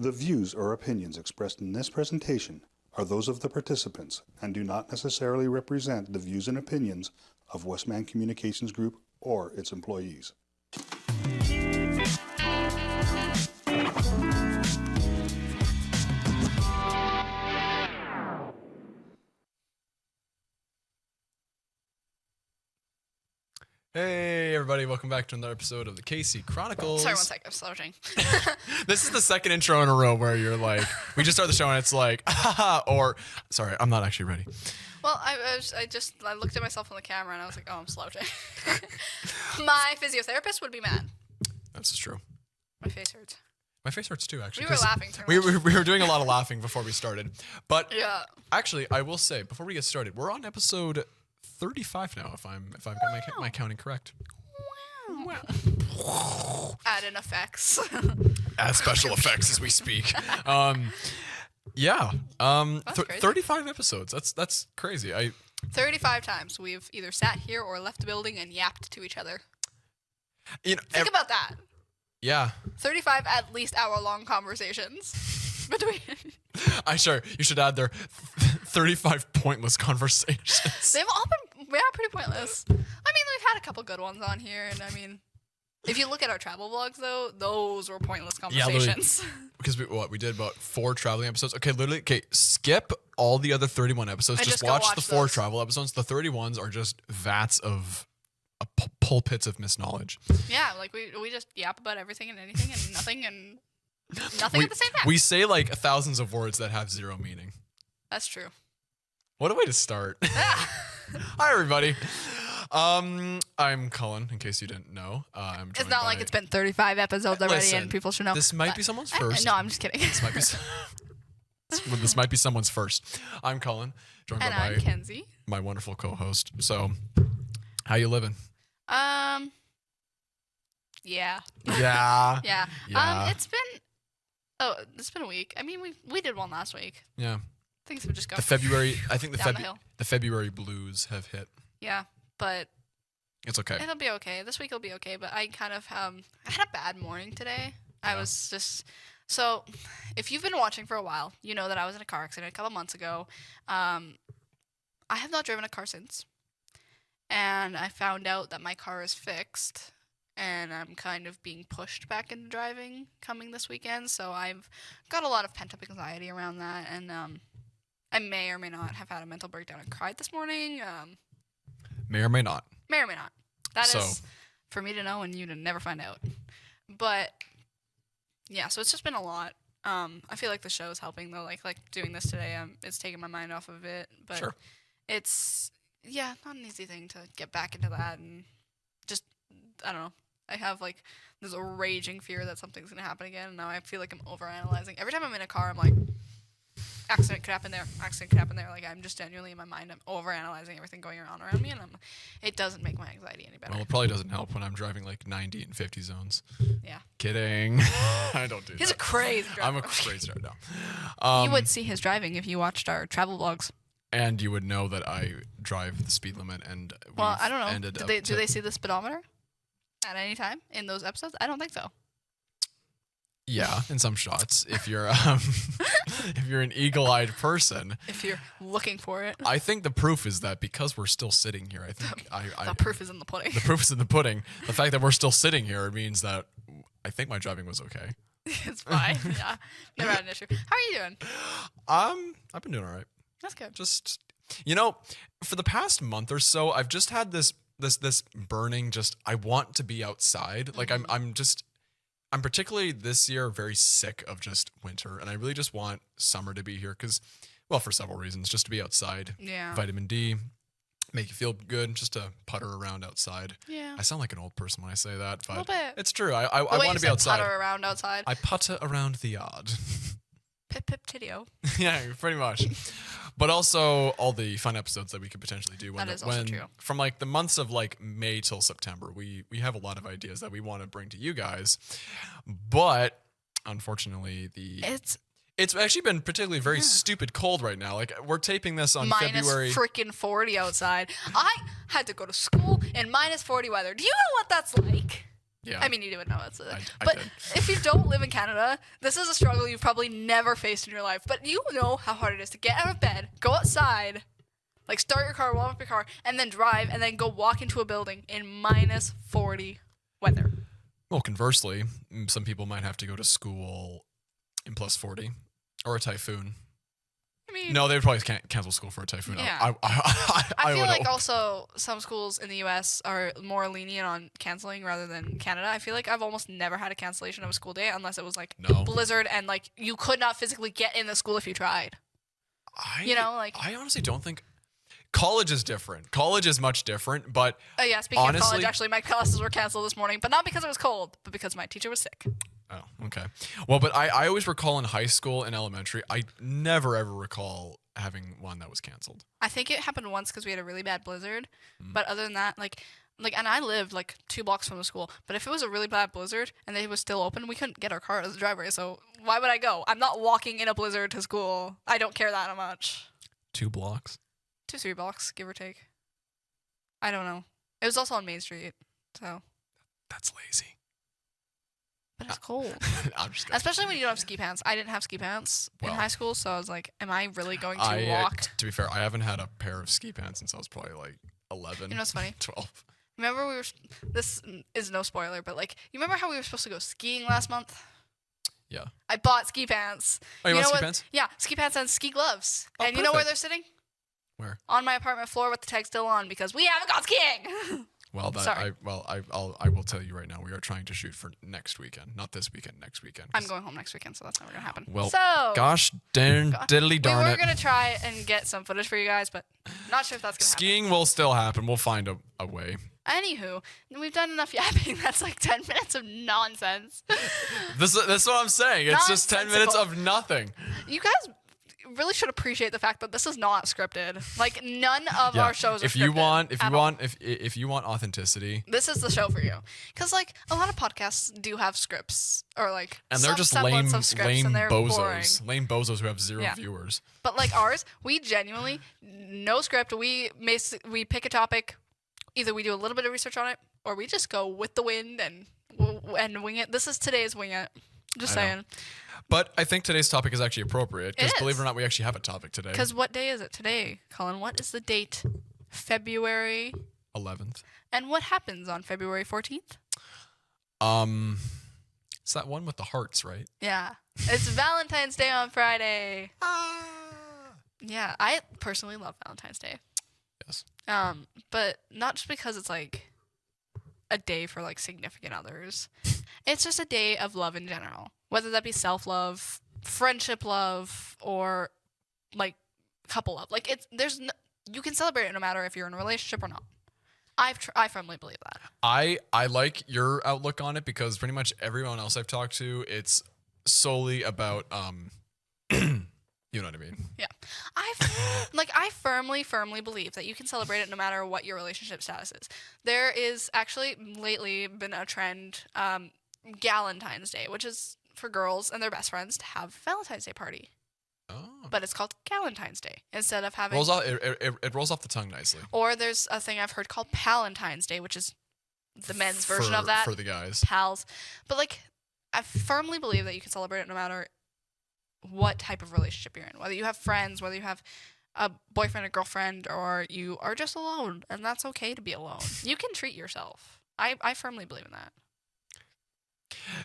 The views or opinions expressed in this presentation are those of the participants and do not necessarily represent the views and opinions of Westman Communications Group or its employees. Hey everybody, welcome back to another episode of the KC Chronicles. Sorry, one sec, I'm slouching. This is the second intro in a row where you're like, we just start the show and it's like, haha, or, sorry, I'm not actually ready. Well, I looked at myself on the camera and I was like, oh, I'm slouching. My physiotherapist would be mad. That's true. My face hurts. My face hurts too, actually. We were laughing too much. We were doing a lot of laughing before we started. But yeah. Actually, I will say, before we get started, we're on episode 35 now, if I've got my counting correct. Wow. Add in effects. Add special effects as we speak. Yeah. 35 episodes. That's crazy. 35 times we've either sat here or left the building and yapped to each other. You know, Think about that. Yeah. 35 at least hour-long conversations between. You should add their 35 pointless conversations. They've all been pretty pointless. I mean, we've had a couple good ones on here, and I mean, if you look at our travel vlogs, though, those were pointless conversations. Yeah, because we did about 4 traveling episodes. Okay, skip all the other 31 episodes. Just watch the 4 travel episodes. The 31s are just vats of pulpits of misknowledge. Yeah, like we just yap about everything and anything and nothing at the same time. We say like thousands of words that have zero meaning. That's true. What a way to start. Hi, everybody. I'm Cullen, in case you didn't know. It's not like it's been 35 episodes already and people should know. This might be someone's first. No, I'm just kidding. This might be someone's first. I'm Cullen, joined and by I'm Kenzie. My wonderful co-host. So, how you living? Yeah. Yeah. Yeah. It's been a week. I mean, we did one last week. Yeah. Things have just gone. The February blues have hit. Yeah, but it's okay. It'll be okay. This week will be okay, but I kind of I had a bad morning today. Yeah. I was just so if you've been watching for a while, you know that I was in a car accident a couple months ago. I have not driven a car since. And I found out that my car is fixed and I'm kind of being pushed back into driving coming this weekend. So I've got a lot of pent-up anxiety around that. And I may or may not have had a mental breakdown and cried this morning. May or may not. May or may not. That is for me to know and you to never find out. But, yeah, so it's just been a lot. I feel like the show is helping, though. Like doing this today, it's taking my mind off of it. But sure. It's... Yeah, not an easy thing to get back into that and just, I don't know. I have there's a raging fear that something's going to happen again. And now I feel like I'm overanalyzing. Every time I'm in a car, I'm like, accident could happen there. Accident could happen there. Like, I'm just genuinely in my mind, I'm overanalyzing everything going on around me. And it doesn't make my anxiety any better. Well, it probably doesn't help when I'm driving like 90 and 50 zones. Yeah. Kidding. I don't do that. He's a crazy driver. I'm a crazy driver now. You would see his driving if you watched our travel vlogs. And you would know that I drive the speed limit, and I don't know. Do they see the speedometer at any time in those episodes? I don't think so. Yeah, in some shots. If you're if you're an eagle-eyed person, if you're looking for it, I think the proof is that because we're still sitting here, I think the proof is in the pudding. The proof is in the pudding. The fact that we're still sitting here means that I think my driving was okay. It's fine. Yeah, never had an issue. How are you doing? I've been doing all right. That's good. Just, for the past month or so, I've just had this burning, I want to be outside. Mm-hmm. Like I'm particularly this year very sick of just winter, and I really just want summer to be here for several reasons, just to be outside. Yeah. Vitamin D, make you feel good, just to putter around outside. Yeah. I sound like an old person when I say that, but a little bit. It's true. I want to be outside. Putter around outside. I putter around the yard. Pip pip titty-o. Yeah, pretty much. But also all the fun episodes that we could potentially do when true. From the months of May till September, we have a lot of ideas that we want to bring to you guys. But unfortunately, it's actually been particularly very stupid cold right now. Like, we're taping this on February. Minus freaking 40 outside. I had to go to school in minus 40 weather. Do you know what that's like? Yeah. I mean, you would know it's I but did. if you don't live in Canada, this is a struggle you've probably never faced in your life. But you know how hard it is to get out of bed, go outside, like start your car, warm up your car, and then drive, and then go walk into a building in minus 40 weather. Well, conversely, some people might have to go to school in plus 40 or a typhoon. I mean, No, they would probably cancel school for a typhoon. Yeah. I feel would like hope. also some schools in the U.S. are more lenient on canceling rather than Canada. I feel like I've almost never had a cancellation of a school day unless it was like No. blizzard and like you could not physically get in the school if you tried. I honestly don't think college is different. College is much different, but Yeah, speaking of honestly, college, actually, my classes were canceled this morning, but not because it was cold, but because my teacher was sick. oh, okay. Well, but I always recall in high school and elementary, I never ever recall having one that was canceled. I think it happened once because we had a really bad blizzard, but other than that, like, and I lived like 2 blocks from the school. But if it was a really bad blizzard and they was still open, we couldn't get our car out of the driveway. So why would I go? I'm not walking in a blizzard to school. I don't care that much. 2 blocks. 2-3 blocks, give or take. I don't know. It was also on Main Street, so. That's lazy. But it's cold. I'm just kidding. Especially when you don't have ski pants. I didn't have ski pants in Well, high school, so I was like, am I really going to walk? To be fair, I haven't had a pair of ski pants since I was probably like 11. You know what's funny? 12. Remember this is no spoiler, but like, you remember how we were supposed to go skiing last month? Yeah. I bought ski pants. Oh, you bought know ski what? pants? Yeah, ski pants and ski gloves. Oh, and you know where perfect. they're sitting? Where? On my apartment floor with the tag still on because we haven't gone skiing. Well, Sorry. I will tell you right now. We are trying to shoot for next weekend, not this weekend. Next weekend. I'm going home next weekend, so that's never gonna happen. Well, so gosh darn diddly darn we were it. gonna try and get some footage for you guys, but not sure if that's gonna Skiing will still happen. We'll find a way. happen. Anywho, we've done enough yapping. That's like 10 minutes of nonsense. That's what I'm saying. It's just 10 minutes Nonsensical. of nothing. You guys really should appreciate the fact that this is not scripted. Like none of our shows are if scripted. if you want authenticity, This is the show for you. Because, like, a lot of podcasts do have scripts or, like, and they're some just semblance lame of scripts, lame and they're boring. bozos who have zero Yeah. viewers. But, like, ours, we genuinely, no script. We pick a topic. Either we do a little bit of research on it, or we just go with the wind and wing it. This is today's wing it. Just I know. saying. But I think today's topic is actually appropriate because It believe it is. or not, we actually have a topic today. Because what day is it today, Colin? What is the date? February. 11th. And what happens on February 14th? It's that one with the hearts, right? Yeah. It's Valentine's Day on Friday. Ah. Yeah, I personally love Valentine's Day. Yes. But not just because it's like a day for like significant others. It's just a day of love in general. Whether that be self-love, friendship love, or like couple love. Like you can celebrate it no matter if you're in a relationship or not. I firmly believe that. I like your outlook on it because pretty much everyone else I've talked to, it's solely about you know what I mean? Yeah. I firmly believe that you can celebrate it no matter what your relationship status is. There is actually lately been a trend, Galentine's Day, which is for girls and their best friends to have a Valentine's Day party. Oh. But it's called Galentine's Day instead of having. It rolls off the tongue nicely. Or there's a thing I've heard called Palentine's Day, which is the men's version of that. For the guys. Pals. But like, I firmly believe that you can celebrate it no matter what type of relationship you're in. Whether you have friends, whether you have a boyfriend or girlfriend, or you are just alone, and that's okay to be alone. You can treat yourself. I firmly believe in that.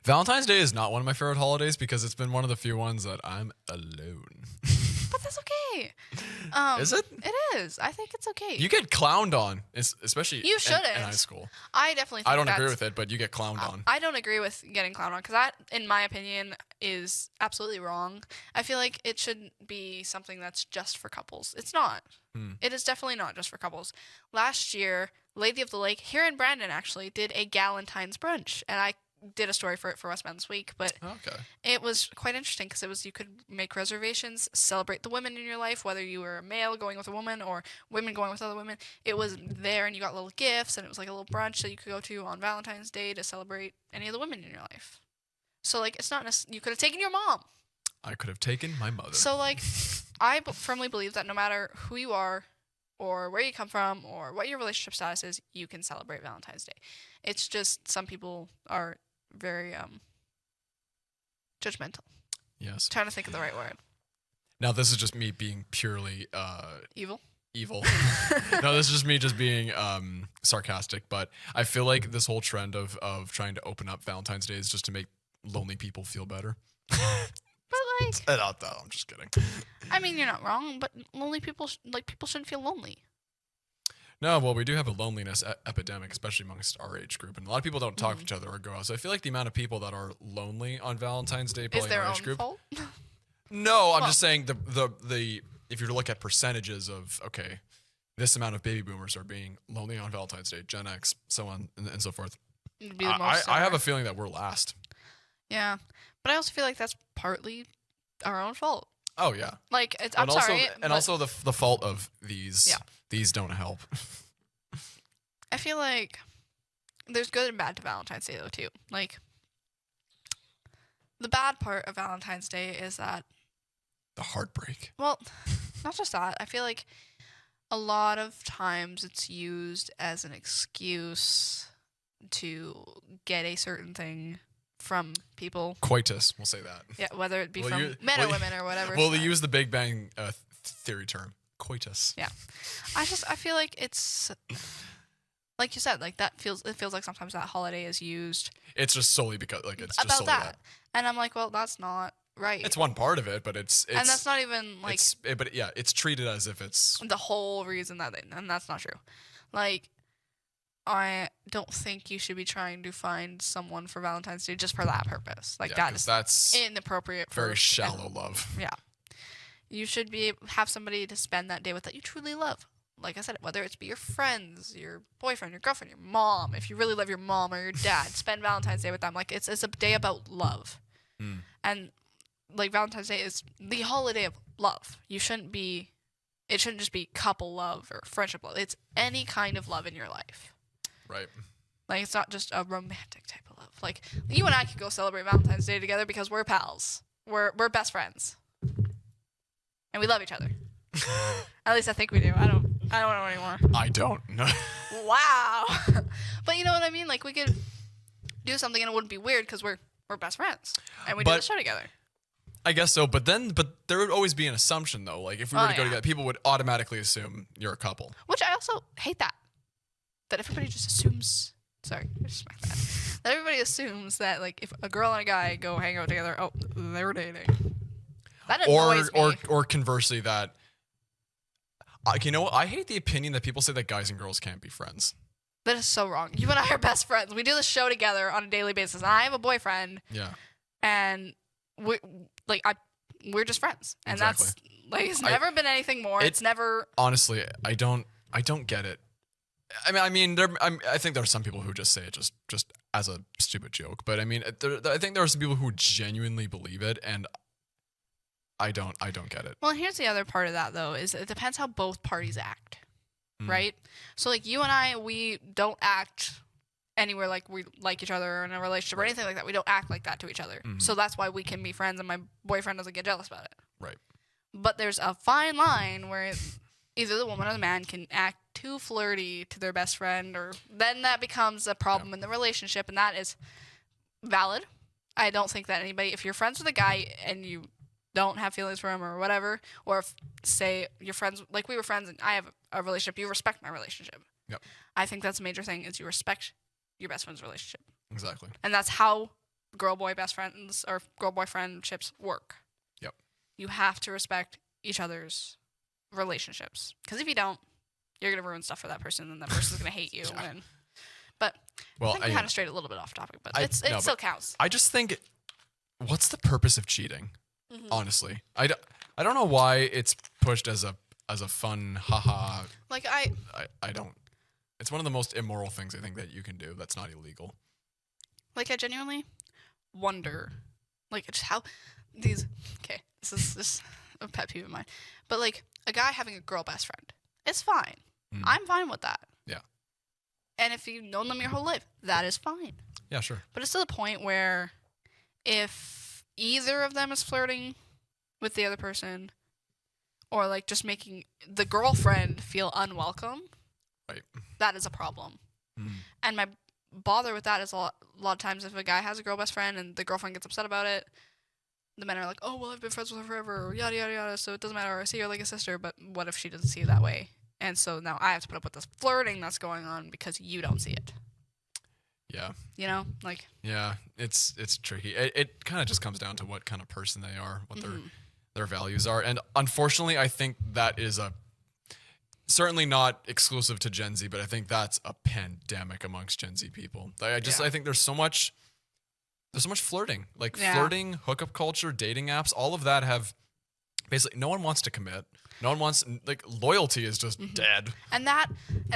Valentine's Day is not one of my favorite holidays because it's been one of the few ones that I'm alone. But that's okay. Is it? It is. I think it's okay. You get clowned on, especially You in shouldn't. high school. I definitely think I don't agree that's- with it, but you get clowned on. I don't agree with getting clowned on because that, in my opinion, is absolutely wrong. I feel like it should be something that's just for couples. It's not. It is definitely not just for couples. Last year, Lady of the Lake here in Brandon actually did a Galentine's brunch, and I did a story for it for West Men's Week, but Okay. it was quite interesting because you could make reservations, celebrate the women in your life, whether you were a male going with a woman or women going with other women. It was there, and you got little gifts, and it was like a little brunch that you could go to on Valentine's Day to celebrate any of the women in your life. So like, it's not you could have taken your mom. I could have taken my mother. So like, I firmly believe that no matter who you are, or where you come from, or what your relationship status is, you can celebrate Valentine's Day. It's just some people are very judgmental. Yes. Trying to think of the right word. Now this is just me being purely Evil. No, this is just me just being sarcastic, but I feel like this whole trend of trying to open up Valentine's Day is just to make lonely people feel better. But like, I'm just kidding. I mean, you're not wrong, but lonely people, people shouldn't feel lonely. No, well, we do have a loneliness epidemic, especially amongst our age group, and a lot of people don't talk to each other or go out. So I feel like the amount of people that are lonely on Valentine's Day, probably Is their in our own age group. fault? No, I'm just saying the if you were to look at percentages of this amount of baby boomers are being lonely on Valentine's Day, Gen X, so on and so forth. It'd be the most I have similar. a feeling that we're last. Yeah, but I also feel like that's partly our own fault. Oh yeah. Like, I'm sorry. And also the fault of these. Yeah. These don't help. I feel like there's good and bad to Valentine's Day, though, too. Like, the bad part of Valentine's Day is that, The heartbreak. well, not just that. I feel like a lot of times it's used as an excuse to get a certain thing from people. Coitus, we'll say that. Yeah, whether it be Well, from you- men well, or women or whatever. Well, they use the Big Bang Theory term, coitus. Yeah. I feel like it's, like you said, like it feels like sometimes that holiday is used It's just solely because it's just about solely that. And I'm like, well, that's not right. It's one part of it, but it's and that's not even like it's treated as if it's the whole reason and that's not true. Like, I don't think you should be trying to find someone for Valentine's Day just for that purpose. Like, that 'cause is that's inappropriate. very shallow love. Yeah. You should have somebody to spend that day with that you truly love. Like I said, whether it's be your friends, your boyfriend, your girlfriend, your mom. If you really love your mom or your dad, spend Valentine's Day with them. Like, it's a day about love. And like, Valentine's Day is the holiday of love. It shouldn't just be couple love or friendship love. It's any kind of love in your life. Right. Like, it's not just a romantic type of love. Like, you and I could go celebrate Valentine's Day together because we're pals. We're best friends. And we love each other. At least I think we do. I don't know anymore. I don't know. Wow. But you know what I mean? Like, we could do something and it wouldn't be weird because we're best friends. And we do the show together. I guess so, but there would always be an assumption though. Like, if we were to go yeah. together, people would automatically assume you're a couple. Which I also hate that. That everybody just assumes. Sorry, I just smacked that. That everybody assumes that, like, if a girl and a guy go hang out together, oh, they're dating. That annoys me. Or conversely, that you know what? I hate the opinion that people say that guys and girls can't be friends. That is so wrong. You and I are best friends. We do this show together on a daily basis. And I have a boyfriend. Yeah. And we're just friends. And Exactly. that's like, it's never been anything more. It's never. Honestly, I don't get it. I mean, I think there are some people who just say it just as a stupid joke. But I mean, I think there are some people who genuinely believe it, and I don't get it. Well, here's the other part of that, though, is it depends how both parties act, right? So, like, you and I, we don't act anywhere like we like each other or in a relationship or anything like that. We don't act like that to each other. So that's why we can be friends and my boyfriend doesn't get jealous about it. Right. But there's a fine line where either the woman or the man can act too flirty to their best friend, or then that becomes a problem in the relationship, and that is valid. I don't think that anybody, if you're friends with a guy and you don't have feelings for him or whatever, or if, say, you're friends, like we were friends and I have a relationship, you respect my relationship. Yep. I think that's a major thing, is you respect your best friend's relationship. Exactly. And that's how girl-boy best friends or girl-boy friendships work. Yep. You have to respect each other's relationships. Because if you don't, you're going to ruin stuff for that person, and that person's going to hate you. Yeah. But Well, I think we kind of strayed a little bit off topic, but it no, still counts. I just think, what's the purpose of cheating? Honestly, I don't know why it's pushed as a fun haha. Like, I don't. It's one of the most immoral things I think that you can do. That's not illegal. Like, I genuinely wonder, like, just how these. Okay, this is just a pet peeve of mine, but like, a guy having a girl best friend, it's fine. I'm fine with that. Yeah. And if you've known them your whole life, that is fine. Yeah, sure. But it's to the point where if either of them is flirting with the other person, or like just making the girlfriend feel unwelcome, Right. that is a problem. And bother with that is a lot of times if a guy has a girl best friend and the girlfriend gets upset about it, the men are like, oh, well, I've been friends with her forever, yada, yada, yada, so it doesn't matter. I see her like a sister, but what if she doesn't see it that way? And so now I have to put up with this flirting that's going on because you don't see it. Yeah. You know? Like. Yeah, it's tricky. It kind of just comes down to what kind of person they are, what their values are. And unfortunately, I think that is certainly not exclusive to Gen Z, but I think that's a pandemic amongst Gen Z people. I think there's so much flirting, like flirting, hookup culture, dating apps, all of that have basically no one wants to commit. No one wants, like, loyalty is just dead. And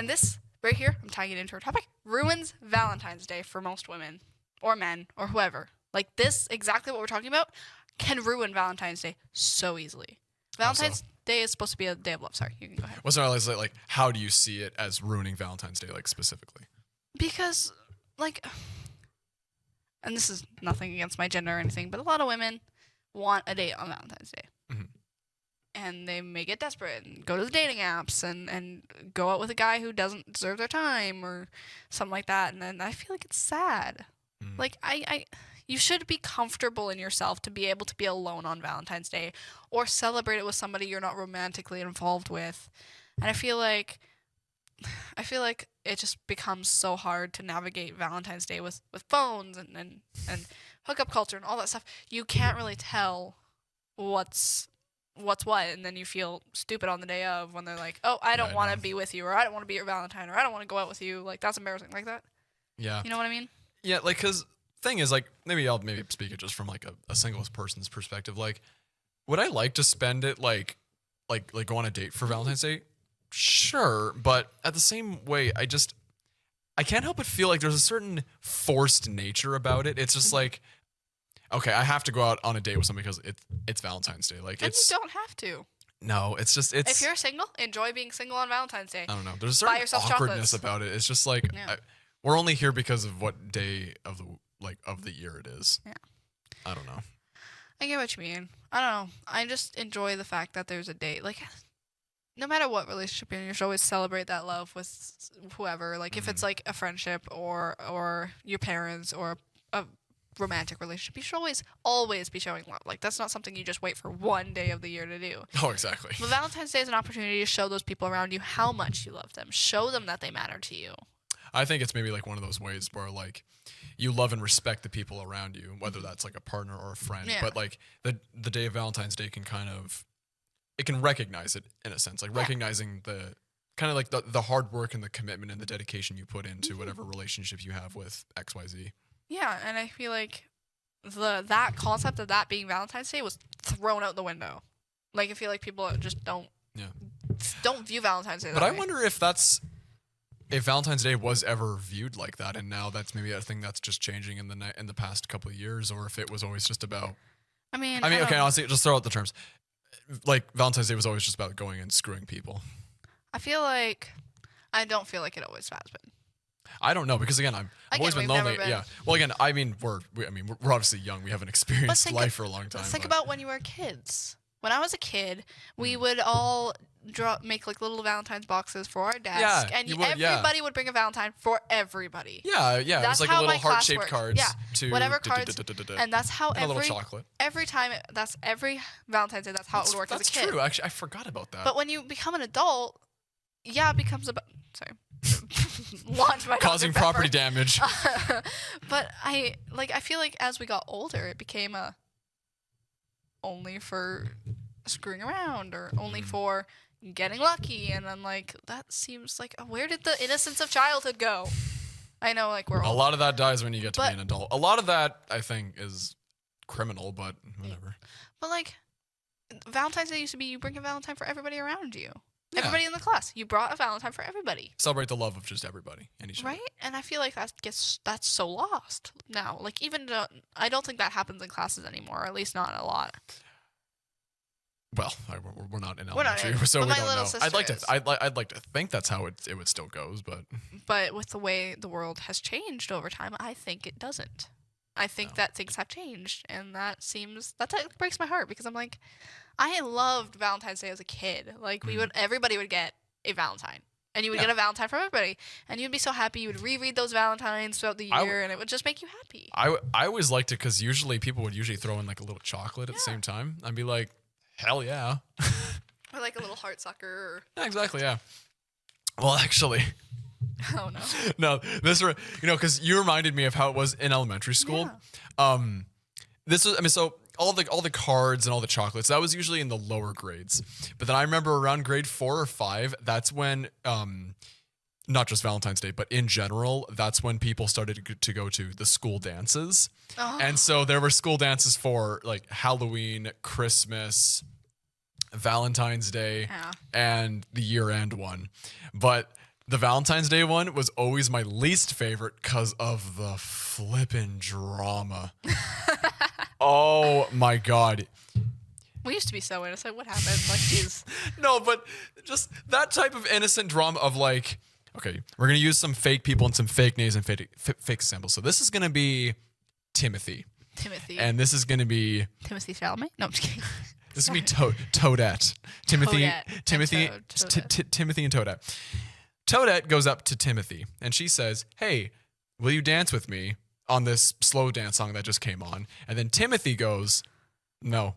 this right here, I'm tying it into our topic, ruins Valentine's Day for most women or men or whoever. Like this, exactly what we're talking about, can ruin Valentine's Day so easily. Valentine's Day is supposed to be a day of love. Sorry, you can go ahead. What's like? How do you see it as ruining Valentine's Day, like specifically? Because, like, and this is nothing against my gender or anything, but a lot of women want a date on Valentine's Day. And they may get desperate and go to the dating apps and go out with a guy who doesn't deserve their time or something like that. And then I feel like it's sad. Like, you should be comfortable in yourself to be able to be alone on Valentine's Day or celebrate it with somebody you're not romantically involved with. And I feel like it just becomes so hard to navigate Valentine's Day with phones and hookup culture and all that stuff. You can't really tell what's what, and then you feel stupid on the day of when they're like, oh, I don't want to be with you, or I don't want to be your Valentine, or I don't want to go out with you. Like, that's embarrassing, like that. Yeah. You know what I mean? Yeah, like, because thing is, like, maybe I'll speak it just from, like, a single person's perspective. Like, would I like to spend it, like go on a date for Valentine's Day? Sure, but at the same way, I can't help but feel like there's a certain forced nature about it. It's just like, okay, I have to go out on a date with somebody because it's Valentine's Day. Like, and you don't have to. No, it's just if you're single, enjoy being single on Valentine's Day. I don't know. There's a certain awkwardness about it. It's just like we're only here because of what day of the year it is. Yeah. I don't know. I get what you mean. I don't know. I just enjoy the fact that there's a date. Like, no matter what relationship you're in, you should always celebrate that love with whoever. Like, if it's like a friendship or your parents or a romantic relationship, you should always be showing love. Like, that's not something you just wait for one day of the year to do. Oh, exactly. But Valentine's Day is an opportunity to show those people around you how much you love them. Show them that they matter to you. I think it's maybe like one of those ways where, like, you love and respect the people around you, whether that's like a partner or a friend. Yeah. But like the day of Valentine's Day can it can recognize it in a sense, like recognizing the kind of like the hard work and the commitment and the dedication you put into whatever relationship you have with XYZ. Yeah, and I feel like that concept of that being Valentine's Day was thrown out the window. Like, I feel like people just don't view Valentine's Day that way. But I wonder if Valentine's Day was ever viewed like that, and now that's maybe a thing that's just changing in the past couple of years, or if it was always just about. I mean, okay, honestly, just throw out the terms. Like, Valentine's Day was always just about going and screwing people. I don't feel like it always has been. I don't know, because again, I've always been lonely. Yeah. Well, again, I mean, we're obviously young. We haven't experienced life for a long time. Think about when you were kids. When I was a kid, we would all make like little Valentine's boxes for our desk, and everybody would bring a Valentine for everybody. Yeah. That's, it was like a little heart-shaped cards. Yeah, to whatever cards, and that's how a little chocolate. Every time, that's every Valentine's Day. That's how it would work as a kid. That's true. Actually, I forgot about that. But when you become an adult, it becomes about. Sorry. Launch my causing property damage. But I feel like as we got older, it became only for screwing around or only for getting lucky, and then like that seems like where did the innocence of childhood go? I know, like, we're a lot of that dies when you get to be an adult. A lot of that, I think, is criminal, but whatever. But like, Valentine's Day used to be you bring a Valentine for everybody around you. Yeah. Everybody in the class. You brought a Valentine for everybody. Celebrate the love of just everybody and each other. Right? And I feel like that's so lost now. Like, even I don't think that happens in classes anymore, or at least not a lot. Well, we're not in elementary, so we don't know. I'd like to think that's how it would still goes, but with the way the world has changed over time, I think it doesn't. I think that things have changed, and that breaks my heart, because I'm like, I loved Valentine's Day as a kid. Like, everybody would get a Valentine. And you would get a Valentine from everybody. And you'd be so happy. You would reread those Valentines throughout the year, and it would just make you happy. I always liked it because usually people would usually throw in like a little chocolate at the same time. I'd be like, hell yeah. Or like a little heart sucker. Or... Yeah, exactly, yeah. Well, actually... Oh, no. No, because you reminded me of how it was in elementary school. Yeah. So all the cards and all the chocolates, that was usually in the lower grades. But then I remember around grade 4 or 5, that's when, not just Valentine's Day, but in general, that's when people started to go to the school dances. Oh. And so there were school dances for like Halloween, Christmas, Valentine's Day, and the year-end one. But the Valentine's Day one was always my least favorite because of the flippin' drama. Oh my God. We used to be so innocent. What happened? Like, geez. No, but just that type of innocent drama of like, okay, we're going to use some fake people and some fake names and fake symbols. So this is going to be Timothy. And this is going to be... Timothy Chalamet? No, I'm just kidding. This is going to be Toadette. Timothy and Toadette. Toadette goes up to Timothy and she says, hey, will you dance with me on this slow dance song that just came on? And then Timothy goes, no.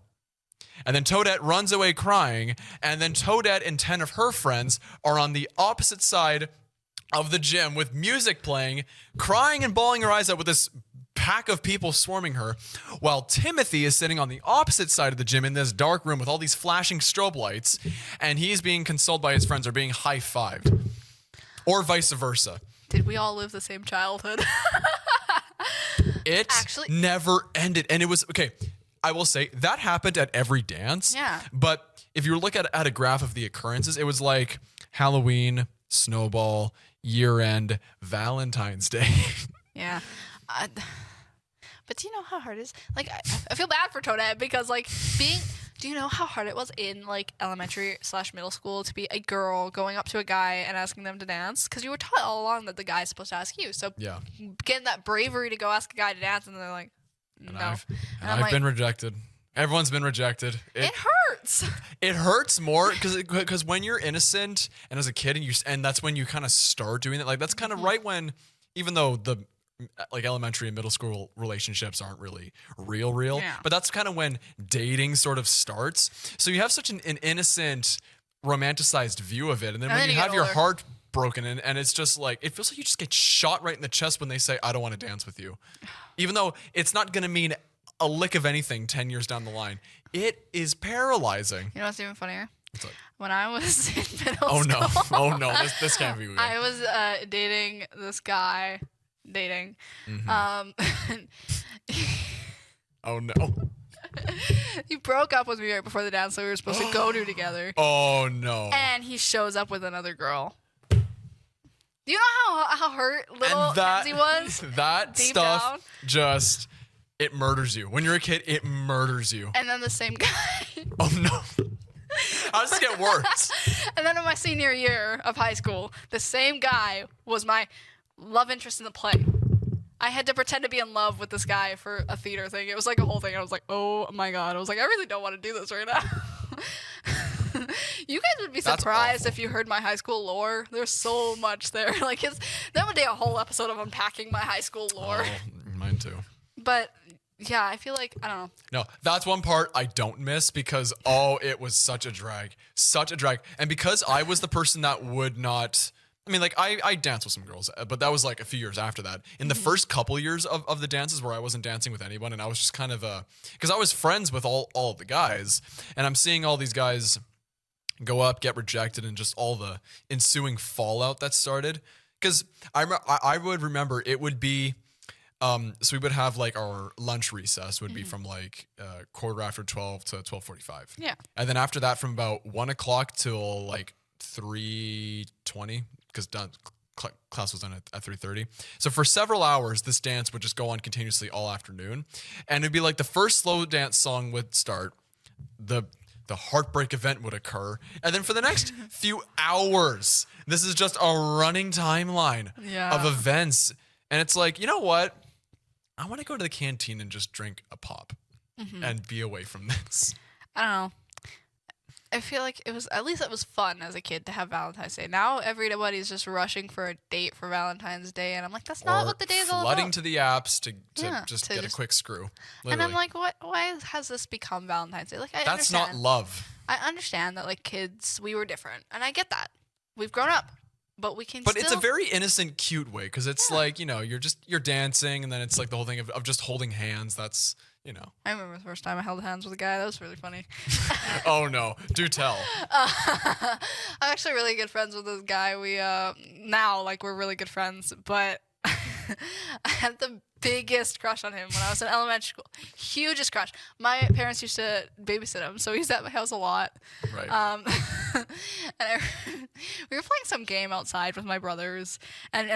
And then Toadette runs away crying. And then Toadette and 10 of her friends are on the opposite side of the gym with music playing, crying and bawling her eyes out with this pack of people swarming her, while Timothy is sitting on the opposite side of the gym in this dark room with all these flashing strobe lights, and he's being consoled by his friends or being high-fived. Or vice versa. Did we all live the same childhood? It actually never ended. And it was, okay, I will say, that happened at every dance. Yeah. But if you look at a graph of the occurrences, it was like Halloween, Snowball, year-end, Valentine's Day. Yeah. But do you know how hard it is? Like, I feel bad for Toadette because, like, do you know how hard it was in, like, elementary/middle school to be a girl going up to a guy and asking them to dance? Because you were taught all along that the guy's supposed to ask you. So yeah, getting that bravery to go ask a guy to dance, and they're like, no. I've been rejected. Everyone's been rejected. It hurts. It hurts more because when you're innocent and as a kid and that's when you kind of start doing it. Like, that's kind of right when, even though the like elementary and middle school relationships aren't really real, yeah. But that's kind of when dating sort of starts. So you have such an innocent, romanticized view of it, and then when you have your heart broken and it's just like, it feels like you just get shot right in the chest when they say, I don't want to dance with you, even though it's not going to mean a lick of anything 10 years down the line. It is paralyzing. You know what's even funnier? What's that? When I was in middle school. Oh no, this can't be weird. I was dating this guy. Mm-hmm. Oh no. He broke up with me right before the dance that we were supposed to go to together. Oh no. And he shows up with another girl. Do you know how hurt little Kenzie was? That deep stuff down? just, it murders you. When you're a kid, it murders you. And then the same guy. Oh no. How does this get worse? And then in my senior year of high school, the same guy was my love interest in the play. I had to pretend to be in love with this guy for a theater thing. It was like a whole thing. I was like, oh my God. I was like, I really don't want to do this right now. You guys would be surprised if you heard my high school lore. There's so much there. Like, that would be a whole episode of unpacking my high school lore. Oh, mine too. But yeah, I feel like, I don't know. No, that's one part I don't miss because, it was such a drag. Such a drag. And because I was the person that would not... I mean, like, I danced with some girls, but that was like a few years after that. In the first couple years of the dances where I wasn't dancing with anyone, and I was just kind of because I was friends with all of the guys, and I'm seeing all these guys go up, get rejected, and just all the ensuing fallout that started. Because I would remember it would be, so we would have like our lunch recess would be from like 12:15 to 12:45. Yeah. And then after that, from about 1 o'clock till like 3:20. Because class was done at 3:30. So for several hours, this dance would just go on continuously all afternoon. And it'd be like the first slow dance song would start, the heartbreak event would occur, and then for the next few hours, this is just a running timeline of events. And it's like, you know what? I want to go to the canteen and just drink a pop and be away from this. I don't know. I feel like it was at least it was fun as a kid to have Valentine's Day. Now everybody's just rushing for a date for Valentine's Day, and I'm like, that's not Or what the day is all flooding about. to the apps to Yeah, just to get just- a quick screw. And I'm Literally. like, what? Why has this become Valentine's Day? Like, I That's understand. not love. I understand that like kids, we were different, and I get that. We've grown up, but we can. But still... it's a very innocent, cute way because it's Yeah. like, you're dancing and then it's like the whole thing of just holding hands. That's, I remember the first time I held hands with a guy. That was really funny. oh no, do tell. I'm actually really good friends with this guy. We now like we're really good friends, but I had the biggest crush on him when I was in elementary school. Hugest crush. My parents used to babysit him, so he was at my house a lot. Right. And we were playing some game outside with my brothers, and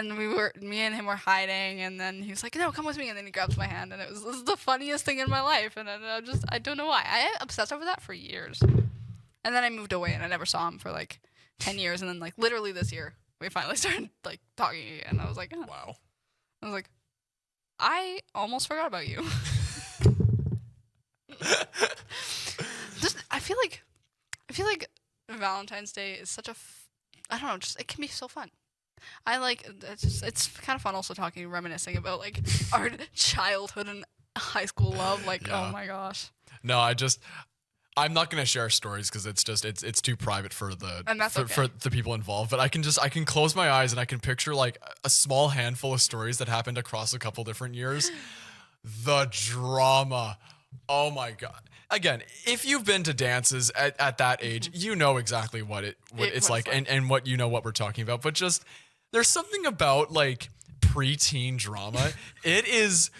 me and him were hiding, and then he was like, "No, come with me," and then he grabs my hand, and this was the funniest thing in my life, and I don't know why. I obsessed over that for years, and then I moved away, and I never saw him for like 10 years, and then like literally this year we finally started like talking again. I was like, oh. Wow. I was like, I almost forgot about you. I feel like Valentine's Day is such I don't know, just it can be so fun. I like it's kind of fun also reminiscing about like our childhood and high school love. Like, Yeah. oh my gosh. No, I'm not gonna share stories because it's too private for And that's for the people involved. But I can close my eyes and I can picture like a small handful of stories that happened across a couple different years. The drama. Oh my god. Again, if you've been to dances at that age, you know exactly what it's like and what what we're talking about. But just there's something about like preteen drama. It's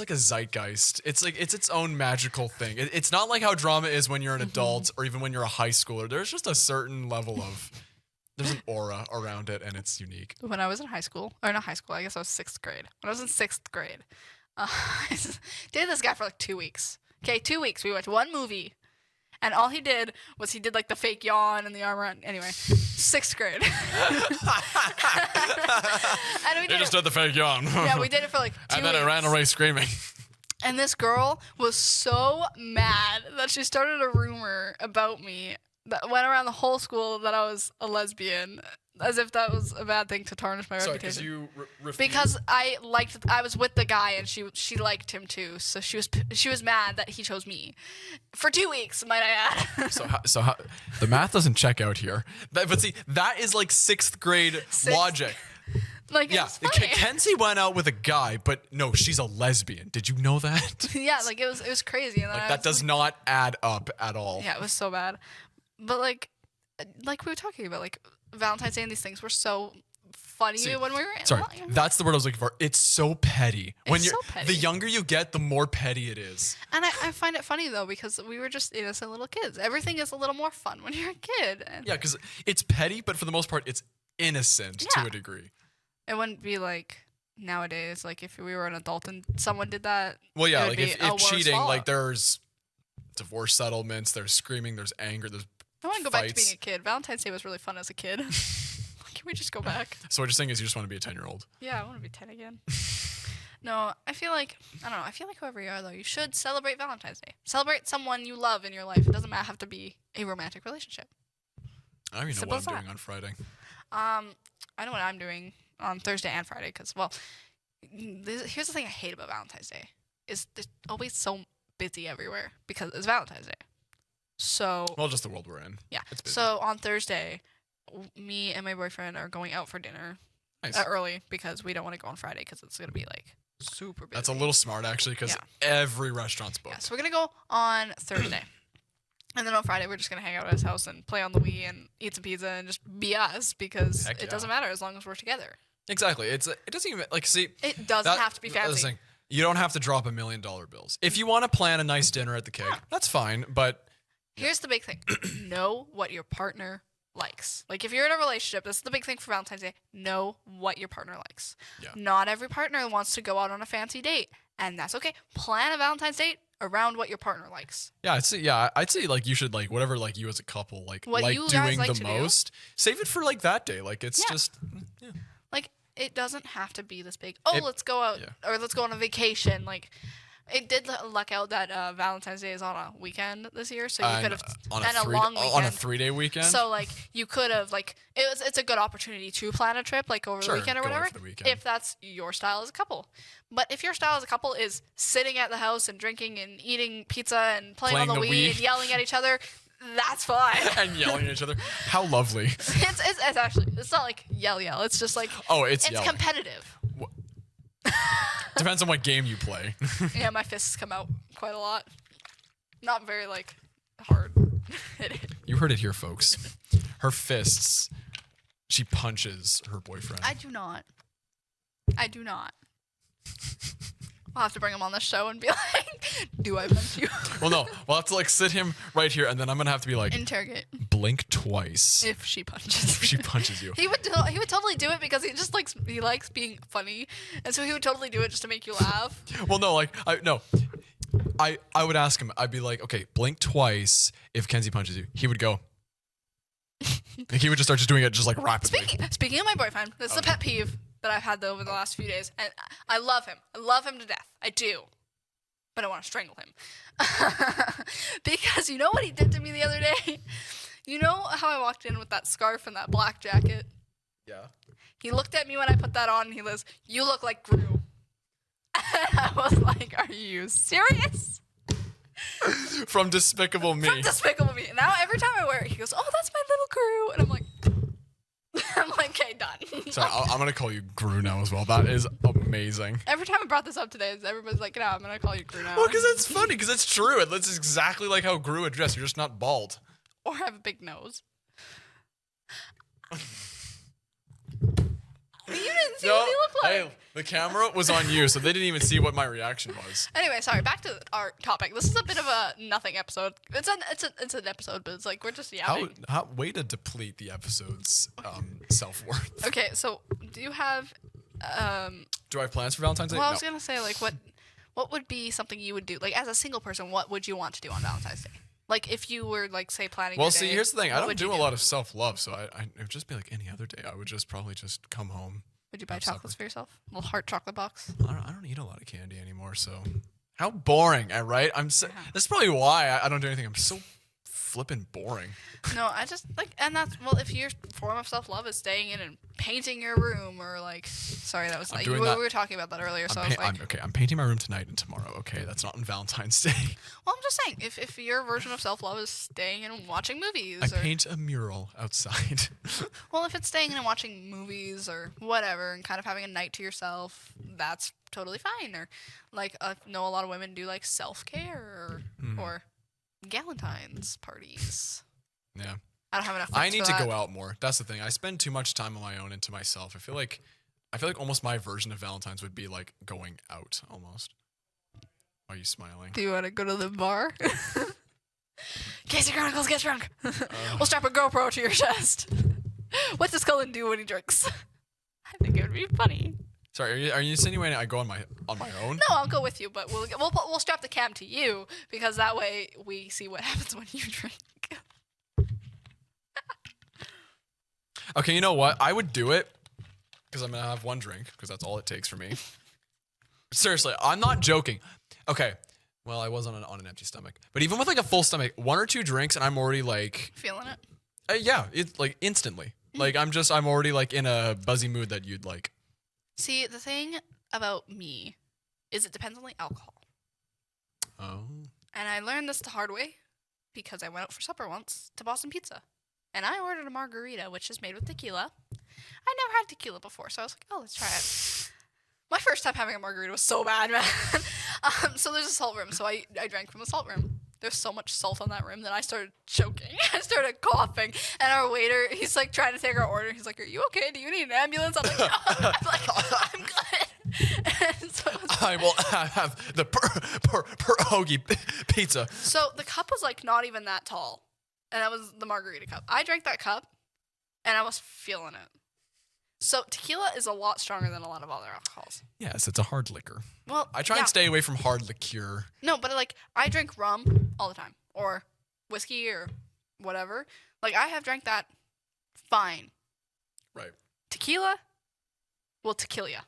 like a zeitgeist. It's like it's its own magical thing. It's not like how drama is when you're an adult or even when you're a high schooler. There's just a certain level of there's an aura around it and it's unique. When I was in high school, or not high school, I guess I was 6th grade. When I was in 6th grade, I dated this guy for like 2 weeks. Okay, 2 weeks. We went to one movie, and all he did was he did like the fake yawn and the arm around. Anyway, 6th grade. And we You just did the fake yawn. Yeah, we did it for like 2 And then I ran weeks. away screaming. And this girl was so mad that she started a rumor about me that went around the whole school that I was a lesbian, as if that was a bad thing to tarnish my Sorry, because reputation. you refused. Because I was with the guy and she liked him too, so she was mad that he chose me for 2 weeks, might I add. So how, the math doesn't check out here. But see, that is like 6th grade logic. Like, Yeah, it's funny. Kenzie went out with a guy, but no, she's a lesbian. Did you know that? Yeah, like it was crazy. And then Like I that was does not add up at all. Yeah, it was so bad. But like we were talking about, like Valentine's Day and these things were so funny See, when we were Sorry, young. that's the word I was looking for. It's so petty. When It's you're so petty. the younger you get, the more petty it is. And I find it funny though, because we were just innocent little kids. Everything is a little more fun when you're a kid. And Yeah, because it's petty, but for the most part, it's innocent Yeah. to a degree. it wouldn't be like nowadays, like if we were an adult and someone did that. Well, yeah, it would like be if a worse cheating, like fallout. there's divorce settlements, there's screaming, there's anger, there's I want to go back to fights. being a kid. Valentine's Day was really fun as a kid. Can we just go back? So what you're saying is you just want to be a 10-year-old. Yeah, I want to be 10 again. No, I feel like whoever you are though, you should celebrate Valentine's Day. Celebrate someone you love in your life. It doesn't have to be a romantic relationship. I don't even know Simple what as I'm that. doing on Friday. I know what I'm doing on Thursday and Friday because, well, here's the thing I hate about Valentine's Day is it's always so busy everywhere because it's Valentine's Day. So Well, just the world we're in. yeah. It's busy. So on Thursday, me and my boyfriend are going out for dinner Nice. early because we don't want to go on Friday because it's gonna be like super busy. That's a little smart actually, because Yeah. every restaurant's booked. Yeah, so we're gonna go on Thursday. And then on Friday, we're just going to hang out at his house and play on the Wii and eat some pizza and just be us because Heck it yeah. doesn't matter as long as we're together. Exactly. It doesn't even like see. It doesn't have to be that's the fancy. thing. You don't have to drop $1 million bills. If you want to plan a nice dinner at the keg, that's fine. But Here's the big thing. Know what your partner likes. Like if you're in a relationship, this is the big thing for Valentine's Day. Know what your partner likes. Yeah. Not every partner wants to go out on a fancy date, and that's okay. Plan a Valentine's date around what your partner likes. yeah, I'd say like you should like whatever like you as a couple like What like you guys doing like the to do. most. Save it for like that day. Like it's Yeah. just yeah. Like it doesn't have to be this big. Oh, It- let's go out yeah. or let's go on a vacation. Like It did luck out that Valentine's Day is on a weekend this year, so you And could have on and a a long weekend. on a 3-day weekend. So like you could have like it's a good opportunity to plan a trip like over Sure, the weekend or go away whatever for the weekend. if that's your style as a couple. But if your style as a couple is sitting at the house and drinking and eating pizza and playing on the Wii and yelling at each other, that's fine. And yelling at each other. How lovely. It's actually it's not like yell. It's just like it's it's yelling. competitive. Depends on what game you play. Yeah, my fists come out quite a lot. Not very like hard. You heard it here, folks. Her fists. She punches her boyfriend. I do not. We'll have to bring him on the show and be like, "Do I punch you?" Well, no. We'll have to like sit him right here, and then I'm gonna have to be like, interrogate. blink twice If she punches. if she punches you. He would totally do it because he likes being funny, and so he would totally do it just to make you laugh. Well, no, like I would ask him. I'd be like, okay, blink twice if Kenzie punches you. He would go. Like, he would just start doing it just like rapidly. Speaking of my boyfriend, this is a pet peeve that I've had over the last few days, and I love him. I love him to death. I do. But I want to strangle him. Because you know what he did to me the other day? You know how I walked in with that scarf and that black jacket? Yeah. He looked at me when I put that on and he goes, "You look like Gru." And I was like, "Are you serious?" From Despicable Me. From Despicable Me. Now every time I wear it, he goes, "Oh, that's my little Gru." And I'm like, "Okay, done." Sorry, I'm gonna call you Gru now as well. That is amazing. Every time I brought this up today, everybody's like, "No, I'm gonna call you Gru now." Well, because it's funny, because it's true. It's exactly like how Gru would dress. You're just not bald. Or have a big nose. You didn't see what he looked like. Hey, the camera was on you, so they didn't even see what my reaction was. Anyway, sorry. Back to our topic. This is a bit of a nothing episode. It's an episode, but it's like we're just yapping. How way to deplete the episode's self-worth. Okay, so do you have? Do I have plans for Valentine's Day? Well, I No. was gonna say like what would be something you would do like as a single person? What would you want to do on Valentine's Day? Like if you were like say planning. Well, your see, day, here's the thing. I what don't would do you a lot of self-love, so it would just be like any other day. I would just probably just come home. Would you buy have chocolates supper. for yourself? A little heart chocolate box. I don't eat a lot of candy anymore, so how boring, right? That's probably why I don't do anything. I'm so flippin' boring. No, I just like, and that's well, if your form of self-love is staying in and painting your room, or like, sorry, that was I'm like doing we that. were talking about that earlier. So I was like, I'm painting my room tonight and tomorrow. Okay, that's not on Valentine's Day. well, I'm just saying, if your version of self-love is staying and watching movies, I paint a mural outside. well, if it's staying in and watching movies or whatever, and kind of having a night to yourself, that's totally fine. Or like, I know a lot of women do like self-care or Valentine's parties. Yeah. I don't have enough. I need to that. go out more. That's the thing. I spend too much time on my own and to myself. I feel like almost my version of Valentine's would be like going out almost. Why are you smiling? Do you want to go to the bar? Casey Chronicles gets drunk. We'll strap a GoPro to your chest. What does Cullen do when he drinks? I think it would be funny. Sorry, are you insinuating I go on my own? No, I'll go with you, but we'll strap the cam to you because that way we see what happens when you drink. Okay, you know what? I would do it because I'm gonna have one drink because that's all it takes for me. Seriously, I'm not joking. Okay, well, I was on an empty stomach, but even with like a full stomach, 1 or 2 drinks and I'm already like Feeling it? yeah, it's like instantly. Like I'm already like in a buzzy mood that you'd like. See, the thing about me is it depends on the alcohol. Oh. And I learned this the hard way because I went out for supper once to Boston Pizza. And I ordered a margarita, which is made with tequila. I never had tequila before, so I was like, oh, let's try it. My first time having a margarita was so bad, man. So there's a salt rim, so I drank from the salt rim. There's so much salt on that rim that I started choking. I started coughing. And our waiter, he's like trying to take our order. He's like, are you okay? Do you need an ambulance? I'm like, no. I'm good. And so I will have the pierogi pizza. So the cup was like not even that tall. And that was the margarita cup. I drank that cup and I was feeling it. So tequila is a lot stronger than a lot of other alcohols. Yes, it's a hard liquor. Well, I try and stay away from hard liqueur. No, but like I drink rum all the time or whiskey or whatever. Like I have drank that fine. Right. Tequila will tequila ya.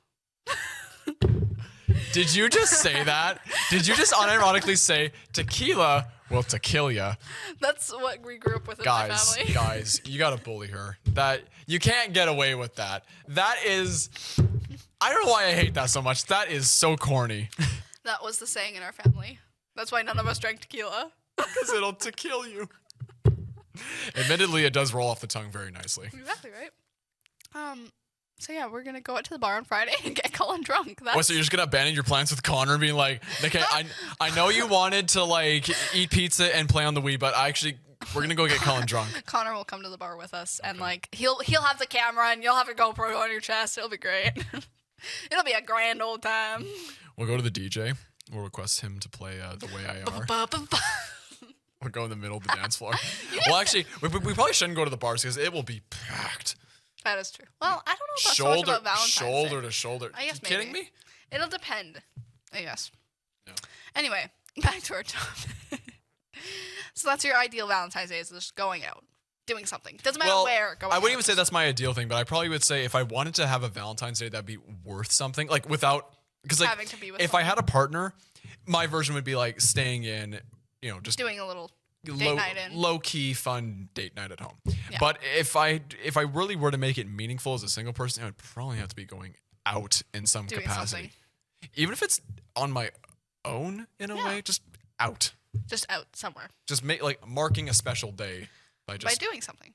Did you just say that? Did you just unironically say tequila will tequila ya? That's what we grew up with in my family. Guys, you gotta bully her. That you can't get away with that. That is, I don't know why I hate that so much. That is so corny. That was the saying in our family. That's why none of us drank tequila. Because it'll tequila you. Admittedly, it does roll off the tongue very nicely. Exactly right. So yeah, we're gonna go out to the bar on Friday and get Colin drunk. What, so you're just gonna abandon your plans with Connor and being like, okay, I know you wanted to like eat pizza and play on the Wii, but we're gonna go get Colin drunk. Connor will come to the bar with us, and like he'll have the camera, and you'll have a GoPro on your chest. It'll be great. It'll be a grand old time. We'll go to the DJ. We'll request him to play The Way I Are. We'll go in the middle of the dance floor. Well, actually, we probably shouldn't go to the bars because it will be packed. That is true. Well, I don't know about so much about Valentine's shoulder Day. to shoulder. I guess Kidding me? It'll depend. I guess. Yeah. Anyway, back to our topic. So that's your ideal Valentine's Day, is just going out, doing something. Doesn't matter where. Going I wouldn't out. even say that's my ideal thing, but I probably would say if I wanted to have a Valentine's Day that'd be worth something, like without, because like having to be with if I had a partner, my version would be like staying in, just doing a little date night in. low key fun date night at home. Yeah. But if I really were to make it meaningful as a single person, I would probably have to be going out in some Doing capacity. something. Even if it's on my own in a way, just out. Just out somewhere. Just marking a special day by doing something.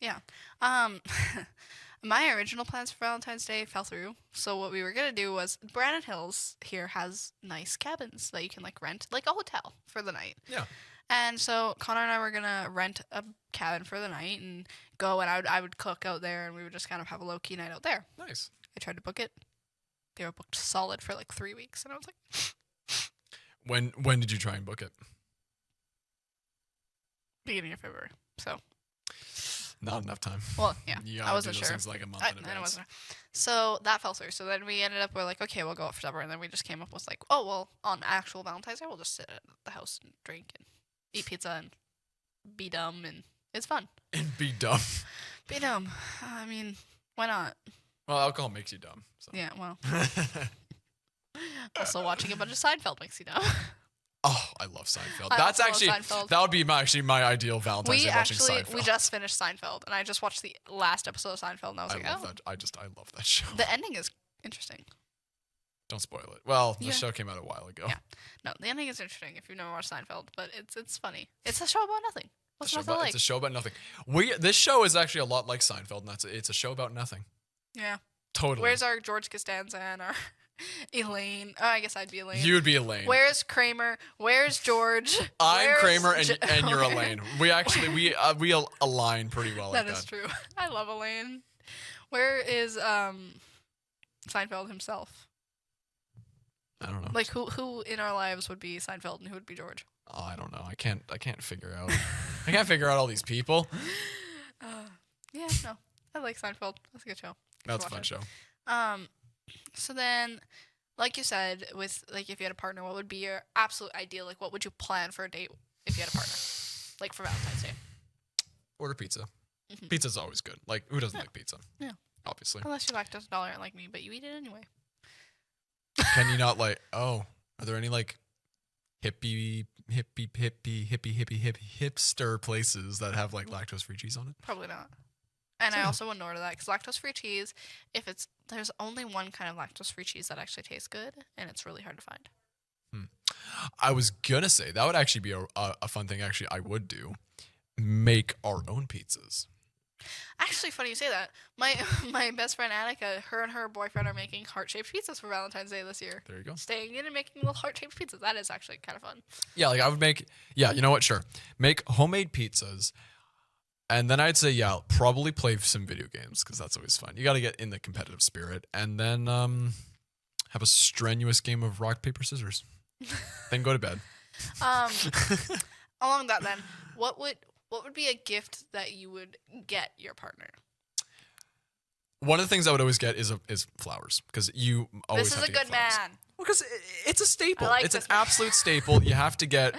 Yeah. My original plans for Valentine's Day fell through. So what we were gonna do was Brandon Hills here has nice cabins that you can like rent, like a hotel for the night. Yeah. And so Connor and I were gonna rent a cabin for the night and go, and I would cook out there, and we would just kind of have a low key night out there. Nice. I tried to book it. They were booked solid for like 3 weeks, and I was like, when did you try and book it? beginning of February. So. Not enough time. Well, yeah. I wasn't do those sure. things like a month in advance. I wasn't. So that fell through. So then we ended up, we're like, okay, we'll go out for supper, and then we just came up with like, oh well, on actual Valentine's Day, we'll just sit at the house and drink and eat pizza and be dumb, and it's fun. And be dumb. Be dumb. I mean, why not? Well, alcohol makes you dumb. So. Yeah, well. Also, watching a bunch of Seinfeld makes you dumb. Oh, I love Seinfeld. I That's also actually love Seinfeld. That would be my ideal Valentine's Day watching Seinfeld. We just finished Seinfeld, and I just watched the last episode of Seinfeld, and I was like, love oh. that. I love that show. The ending is interesting. Don't spoil it. Well, the Yeah. show came out a while ago. Yeah. No, the ending is interesting if you've never watched Seinfeld, but it's funny. It's a show about nothing. What's nothing like? It's a show about nothing. This show is actually a lot like Seinfeld, and it's a show about nothing. Yeah. Totally. Where's our George Costanza and our Elaine? Oh, I guess I'd be Elaine. You would be Elaine. Where's Kramer? Where's George? I'm Where's Kramer, and you're Okay. Elaine. We actually we align pretty well. That is true. I love Elaine. Where is Seinfeld himself? I don't know. Like who in our lives would be Seinfeld and who would be George? Oh, I don't know. I can't figure out. I can't figure out all these people. Yeah, no. I like Seinfeld. That's a good show. That's a fun show. So then, like you said, with like if you had a partner, what would be your absolute ideal? Like, what would you plan for a date if you had a partner? Like for Valentine's Day. Order pizza. Mm-hmm. Pizza's always good. Like, who doesn't like pizza? Yeah. Obviously. Unless you're lactose intolerant like me, but you eat it anyway. Can you not like? Oh, are there any like hippie hipster places that have like lactose-free cheese on it? Probably not. And I also wouldn't order that because lactose-free cheese, there's only one kind of lactose-free cheese that actually tastes good, and it's really hard to find. I was gonna say that would actually be a fun thing. Actually, I would do make our own pizzas. Actually, funny you say that. My best friend Annika, her and her boyfriend are making heart-shaped pizzas for Valentine's Day this year. There you go. Staying in and making little heart-shaped pizzas. That is actually kind of fun. Yeah, like I would make. Yeah, you know what? Sure, make homemade pizzas. And then I'd say, yeah, probably play some video games because that's always fun. You got to get in the competitive spirit. And then have a strenuous game of rock, paper, scissors. Then go to bed. Along that then, what would be a gift that you would get your partner? One of the things I would always get is flowers because you always This have is a to get good flowers. man. Well, because it's a staple. I like It's an this man. absolute staple. You have to get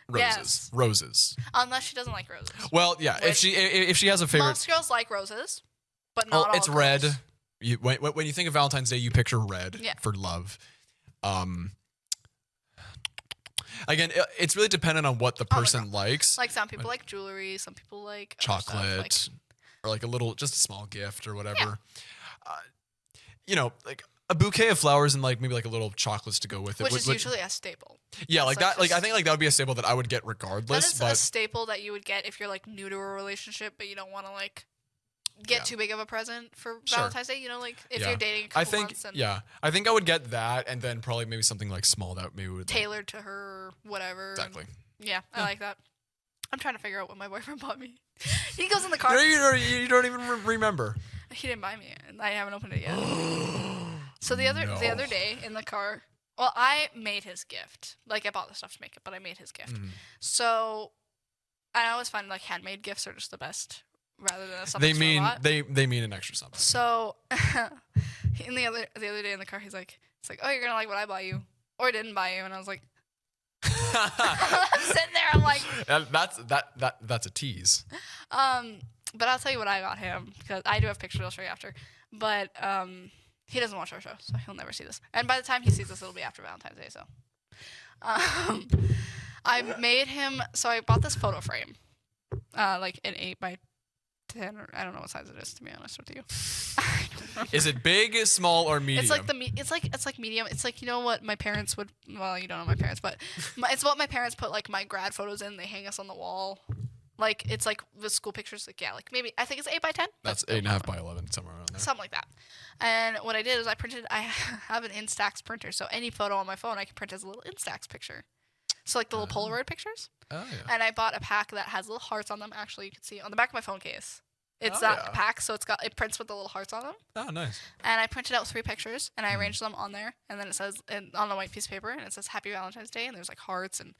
roses. Yes. Roses. Unless she doesn't like roses. Well, yeah. Which- If she has a favorite, Most girls like roses, but not all it's girls. red. When you think of Valentine's Day, you picture red Yeah. for love. Again, it's really dependent on what the Oh my person God. likes. Like some people like jewelry, some people like other stuff, Chocolate, or like just a small gift or whatever. Yeah. Like a bouquet of flowers and like maybe like a little chocolates to go with it. which is usually a staple. Yeah, like That's that. Like I think like that would be a staple that I would get That regardless. is But a staple that you would get if you're like new to a relationship, but you don't want to like get too big of a present for Valentine's Day. You know, like if you're dating a couple months and I think I would get that, and then probably maybe something like small that maybe would tailored to her, or whatever. exactly. Yeah, I like that. I'm trying to figure out what my boyfriend bought me. He goes in the car. You don't even remember. He didn't buy me it, and I haven't opened it yet. So the other day in the car, well, I made his gift. Like I bought the stuff to make it, but I made his gift. So I always find like handmade gifts are just the best, rather than something they mean an extra something. So the other day in the car, he's like, oh, you're gonna like what I bought you, or didn't buy you, and I was like, I'm sitting there, I'm like, that's a tease. But I'll tell you what I got him, because I do have pictures I'll show you after. But he doesn't watch our show, so he'll never see this. And by the time he sees this, it'll be after Valentine's Day. So I made him. So I bought this photo frame, like an 8x10, or I don't know what size it is, to be honest with you. Is it big, small, or medium? It's like it's like medium. It's like, you know what my parents would. Well, you don't know my parents, but it's what my parents put like my grad photos in. They hang us on the wall. Like it's like the school pictures. Like yeah, like maybe I think it's 8x10. That's 8.5 by 11, somewhere around there. Something like that. And what I did is I have an Instax printer, so any photo on my phone I can print as a little Instax picture. So like the little Polaroid pictures. Oh yeah. And I bought a pack that has little hearts on them. Actually, you can see on the back of my phone case. It's that pack, so it prints with the little hearts on them. Oh, nice. And I printed out 3 pictures, and I arranged them on there, and then it says on a white piece of paper, and it says Happy Valentine's Day, and there's like hearts, and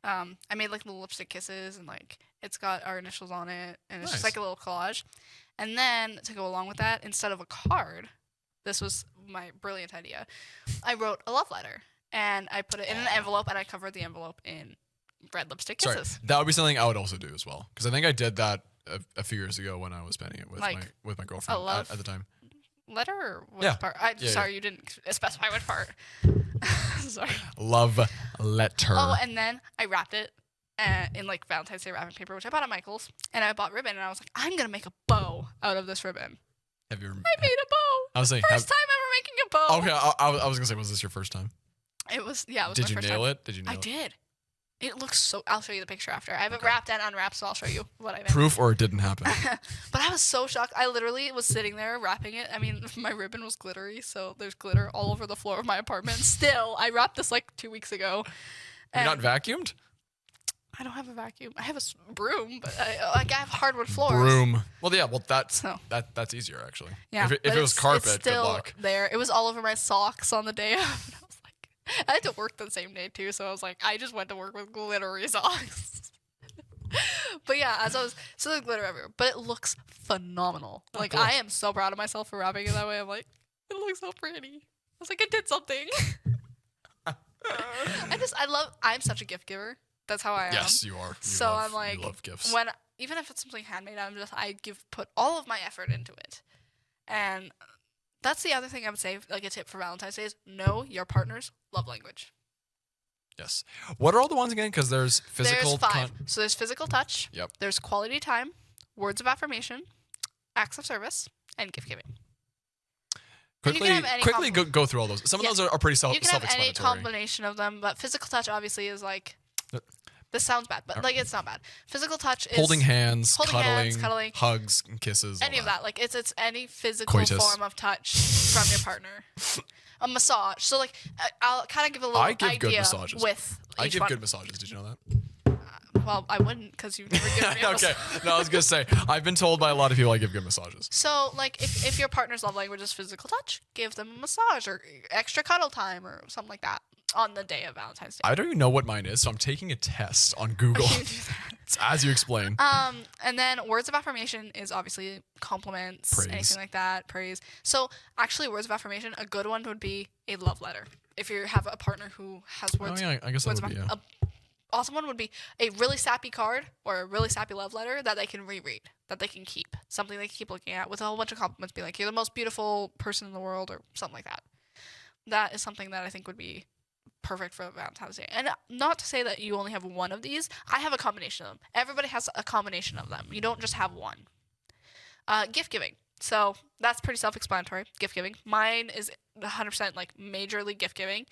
I made like little lipstick kisses, and like it's got our initials on it, and it's just like a little collage. And then to go along with that, instead of a card, this was my brilliant idea, I wrote a love letter, and I put it in an envelope, and I covered the envelope in red lipstick kisses. Sorry, that would be something I would also do as well, because I think I did that a few years ago when I was spending it with my girlfriend at the time. Letter or which part? Sorry, you didn't specify which part. Sorry. Love letter. Oh, and then I wrapped it in like Valentine's Day wrapping paper, which I bought at Michael's, and I bought ribbon, and I was like, I'm gonna make a bow out of this ribbon. Have you? I made a bow. I was saying, first time ever making a bow. Okay, I was gonna say, was this your first time? It was. Yeah, it was. Did my you first nail time. it? Did you nail it? I did. It looks so. I'll show you the picture after. I have it wrapped and unwrapped, so I'll show you what I made. Proof or it didn't happen. But I was so shocked. I literally was sitting there wrapping it. I mean, my ribbon was glittery, so there's glitter all over the floor of my apartment. Still, I wrapped this like 2 weeks ago. You're not vacuumed? I don't have a vacuum. I have a broom, but I have hardwood floors. Broom. Well, yeah. Well, that's easier actually. Yeah. If it was carpet, it's still good luck. There. It was all over my socks on the day of. And I was like, I had to work the same day too, so I was like, I just went to work with glittery socks. But yeah, so there's glitter everywhere, but it looks phenomenal. Like cool. I am so proud of myself for wrapping it that way. I'm like, it looks so pretty. I was like, I did something. I'm such a gift giver. That's how I am. Yes, you are. I'm like, you love gifts. Even if it's something handmade, put all of my effort into it. And that's the other thing I would say, like a tip for Valentine's Day is know your partner's love language. Yes. What are all the ones again? Because there's physical. There's 5. So there's physical touch. Yep. There's quality time, words of affirmation, acts of service, and gift giving. Quickly go through all those. Some of those are pretty self-explanatory. You can have any combination of them, but physical touch obviously is like. This sounds bad, but like it's not bad. Physical touch is holding hands, cuddling, hugs, and kisses. Any of that. Like it's any physical form of touch from your partner. A massage. So like I'll kind of give a little idea. I give good massages. Good massages. Did you know that? Well, I wouldn't because you've never given me a massage. Okay. No, I was gonna say I've been told by a lot of people I give good massages. So like if your partner's love language is physical touch, give them a massage or extra cuddle time or something like that. On the day of Valentine's Day. I don't even know what mine is, so I'm taking a test on Google. You do that. It's as you explain. And then words of affirmation is obviously compliments, praise. Anything like that, praise. So actually, words of affirmation, a good one would be a love letter. If you have a partner who has words, I guess that would be. A awesome one would be a really sappy card or a really sappy love letter that they can reread, that they can keep, something they can keep looking at with a whole bunch of compliments, be like, "You're the most beautiful person in the world," or something like that. that is something that I think would be perfect for Valentine's Day. And not to say that you only have one of these. I have a combination of them. Everybody has a combination of them. You don't just have one. Gift giving. So that's pretty self-explanatory. Gift giving. Mine is 100% like majorly gift giving.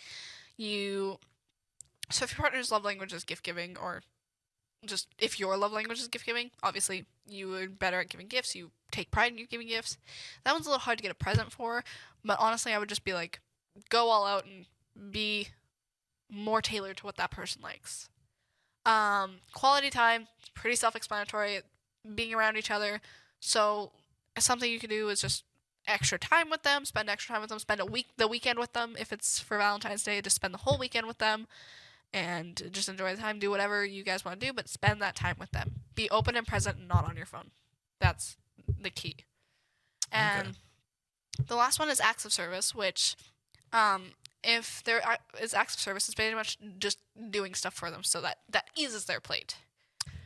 So if your partner's love language is gift giving, or just if your love language is gift giving, obviously you are better at giving gifts. You take pride in you giving gifts. That one's a little hard to get a present for, but honestly, I would just be like, go all out and be more tailored to what that person likes. Quality time, pretty self-explanatory. Being around each other. So something you can do is just extra time with them, spend the weekend with them. If it's for Valentine's Day, just spend the whole weekend with them and just enjoy the time. Do whatever you guys want to do, but spend that time with them. Be open and present, not on your phone. That's the key. And the last one is acts of service, which if there is acts of service, it's pretty much just doing stuff for them, so that eases their plate.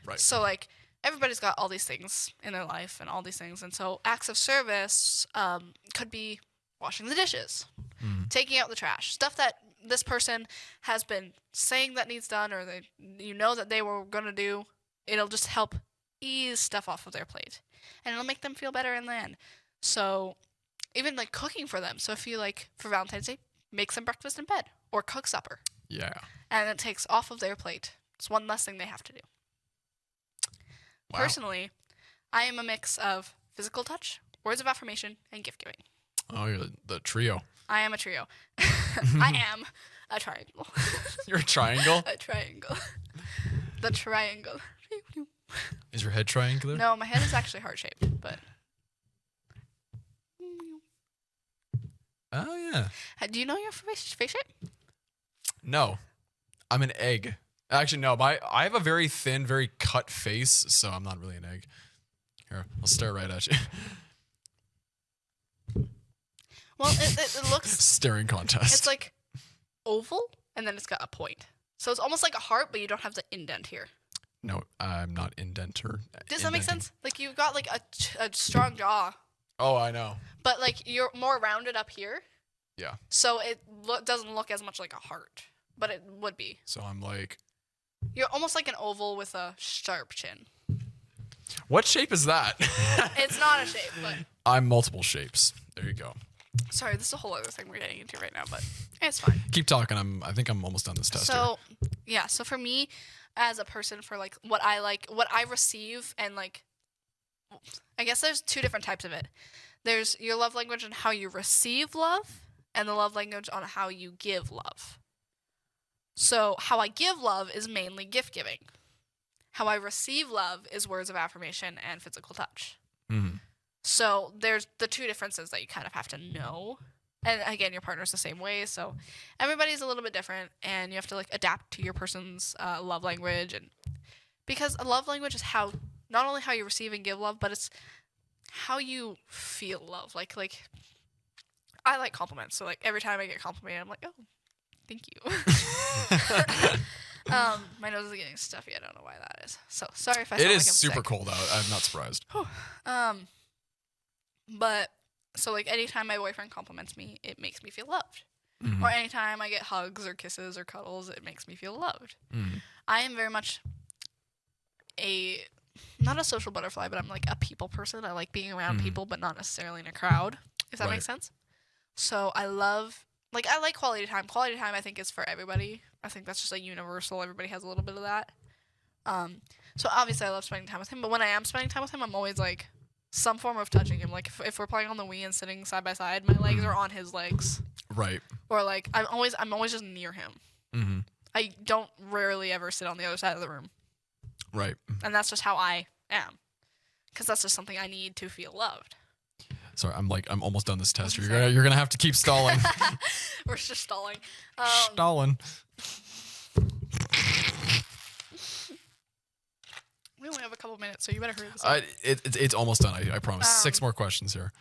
Right. So like everybody's got all these things in their life and all these things, and so acts of service could be washing the dishes, taking out the trash, stuff that this person has been saying that needs done, or that they were gonna do. It'll just help ease stuff off of their plate, and it'll make them feel better in the end. So even like cooking for them. So if you like for Valentine's Day, make some breakfast in bed or cook supper. Yeah. And it takes off of their plate. It's one less thing they have to do. Wow. Personally, I am a mix of physical touch, words of affirmation, and gift giving. Oh, you're the trio. I am a trio. I am a triangle. You're a triangle? A triangle. The triangle. Is your head triangular? No, my head is actually heart-shaped, but... Oh, yeah. Do you know your face shape? No. I'm an egg. Actually, no. I have a very thin, very cut face, so I'm not really an egg. Here, I'll stare right at you. Well, it looks... Staring contest. It's like oval, and then it's got a point. So it's almost like a heart, but you don't have the indent here. No, I'm not indenter. Does that make sense? Like you've got like a strong jaw. Oh, I know. But like you're more rounded up here. Yeah. So it doesn't look as much like a heart, but it would be. So I'm like... You're almost like an oval with a sharp chin. What shape is that? It's not a shape, but... I'm multiple shapes. There you go. Sorry, this is a whole other thing we're getting into right now, but it's fine. Keep talking. I think I'm almost done this test. So, yeah. So for me, as a person, for like what I receive, and like, I guess there's two different types of it. There's your love language and how you receive love, and the love language on how you give love. So how I give love is mainly gift giving. How I receive love is words of affirmation and physical touch. Mm-hmm. So there's the two differences that you kind of have to know. And again, your partner's the same way. So everybody's a little bit different, and you have to like adapt to your person's love language. And because a love language is how, not only how you receive and give love, but it's how you feel love. Like I like compliments. So like every time I get complimented, I'm like, oh, thank you. My nose is getting stuffy. I don't know why that is. So sorry if I sound It like is I'm super sick. cold out. I'm not surprised. But so like anytime my boyfriend compliments me, it makes me feel loved. Mm-hmm. Or anytime I get hugs or kisses or cuddles, it makes me feel loved. Mm-hmm. I am very much not a social butterfly, but I'm like a people person. I like being around people, but not necessarily in a crowd, if that makes sense. So I like quality time. Quality time, I think, is for everybody. I think that's just like universal. Everybody has a little bit of that. So obviously I love spending time with him, but when I am spending time with him, I'm always like some form of touching him. Like if we're playing on the Wii and sitting side by side, my legs are on his legs. Right. Or like I'm always just near him. Mm-hmm. I don't rarely ever sit on the other side of the room. Right. And that's just how I am. Because that's just something I need to feel loved. Sorry, I'm almost done this test. You're gonna have to keep stalling. We're just stalling. Stalling. We only have a couple minutes, so you better hurry this up. It's almost done. I promise. 6 more questions here.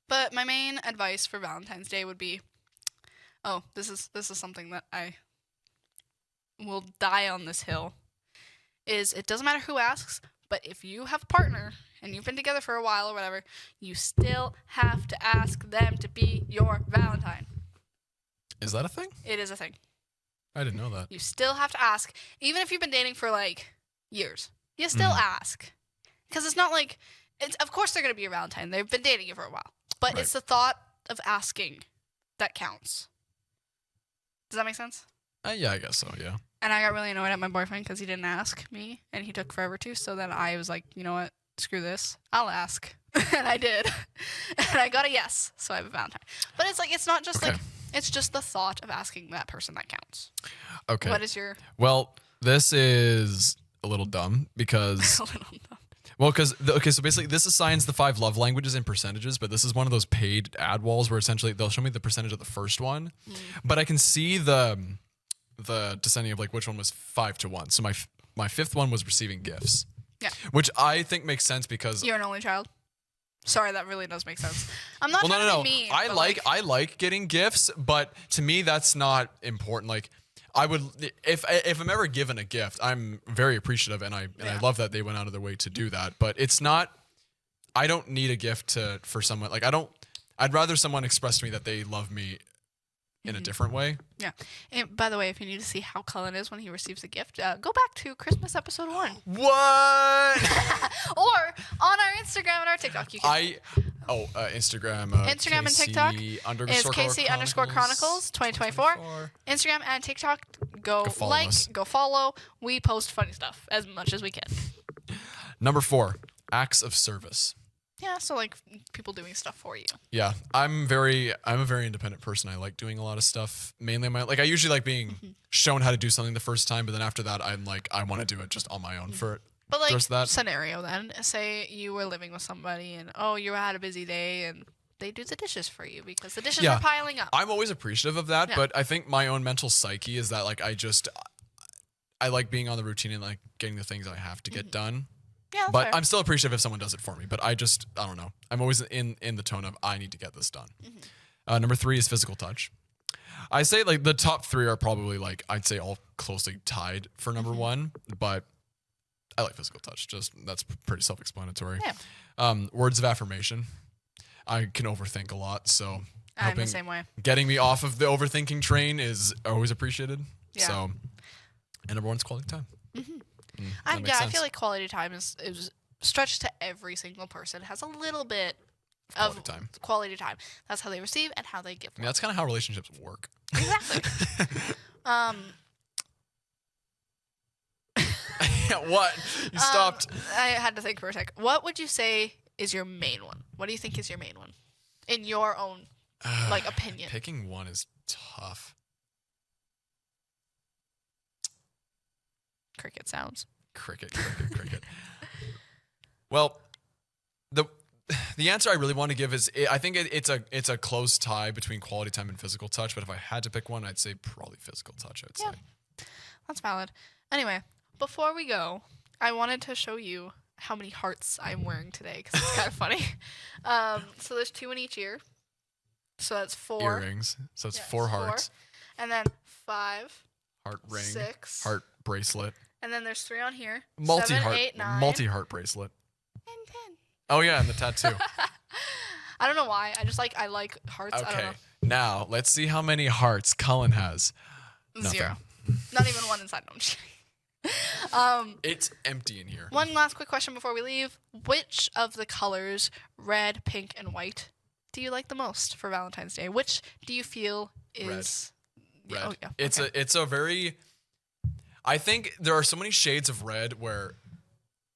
But my main advice for Valentine's Day would be, this is something that I will die on this hill. Is it doesn't matter who asks, but if you have a partner and you've been together for a while or whatever, you still have to ask them to be your Valentine. Is that a thing? It is a thing. I didn't know that. You still have to ask, even if you've been dating for like years. You still ask, because it's not like it's. Of course, they're gonna be your Valentine. They've been dating you for a while, but it's the thought of asking that counts. Does that make sense? Yeah, I guess so. Yeah. And I got really annoyed at my boyfriend because he didn't ask me, and he took forever to. So then I was like, you know what? Screw this. I'll ask, and I did, and I got a yes. So I have a Valentine. But it's like it's not just like it's just the thought of asking that person that counts. Okay. What is your? Well, this is a little dumb because A little dumb. well, because so basically this assigns the 5 love languages in percentages, but this is one of those paid ad walls where essentially they'll show me the percentage of the first one, but I can see the descending of like which one was 5 to 1. So my 5th one was receiving gifts. Yeah. Which I think makes sense because You're an only child. Sorry, that really does make sense. I'm not trying to be mean. I like getting gifts, but to me that's not important. Like I would if I'm ever given a gift, I'm very appreciative and I love that they went out of their way to do that. But it's not. I don't need a gift for someone. Like I'd rather someone express to me that they love me in a different way. Yeah. And by the way, if you need to see how Cullen is when he receives a gift, go back to Christmas episode 1. What? Or on our Instagram and our TikTok. You can Instagram. Instagram and TikTok is Casey_Chronicles 2024. Instagram and TikTok. Go follow us. go follow. We post funny stuff as much as we can. Number 4, acts of service. Yeah, so like people doing stuff for you. Yeah, I'm a very independent person. I like doing a lot of stuff. Mainly I usually like being shown how to do something the first time, but then after that I'm like I want to do it just on my own for But like the rest of that. scenario then, say you were living with somebody and you had a busy day and they do the dishes for you because the dishes are piling up. I'm always appreciative of that, but I think my own mental psyche is that like I like being on the routine and like getting the things I have to get done. Yeah, but fair. I'm still appreciative if someone does it for me. But I don't know. I'm always in the tone of I need to get this done. Number 3 is physical touch. I say like the top 3 are probably like I'd say all closely tied for number 1, but I like physical touch. Just that's pretty self-explanatory. Yeah. Words of affirmation. I can overthink a lot, so I'm the same way. getting me off of the overthinking train is always appreciated. Yeah. So, and number 1 is quality time. I feel like quality time is stretched to every single person. It has a little bit of quality time. That's how they receive and how they give. I mean, that's kind of how relationships work. Exactly. What? You stopped. I had to think for a sec. What would you say is your main one? What do you think is your main one? In your own opinion. Picking one is tough. Cricket sounds. Cricket. Well, the answer I really want to give is I think it's a close tie between quality time and physical touch. But if I had to pick one, I'd say probably physical touch. I'd say that's valid. Anyway, before we go, I wanted to show you how many hearts I'm wearing today because it's kind of funny. So there's 2 in each ear. So that's 4 earrings. So it's 4 hearts. 4. And then 5. Heart ring. 6. Heart bracelet. And then there's 3 on here. Multi-heart. 7, 8, 9. Multi-heart bracelet. And 10. Oh yeah, and the tattoo. I don't know why. I like hearts. Okay. I don't know. Now let's see how many hearts Cullen has. 0. Not even 1 inside. No, I'm kidding. It's empty in here. One last quick question before we leave. Which of the colors, red, pink, and white, do you like the most for Valentine's Day? Which do you feel is red? Oh, yeah. It's a very. I think there are so many shades of red where,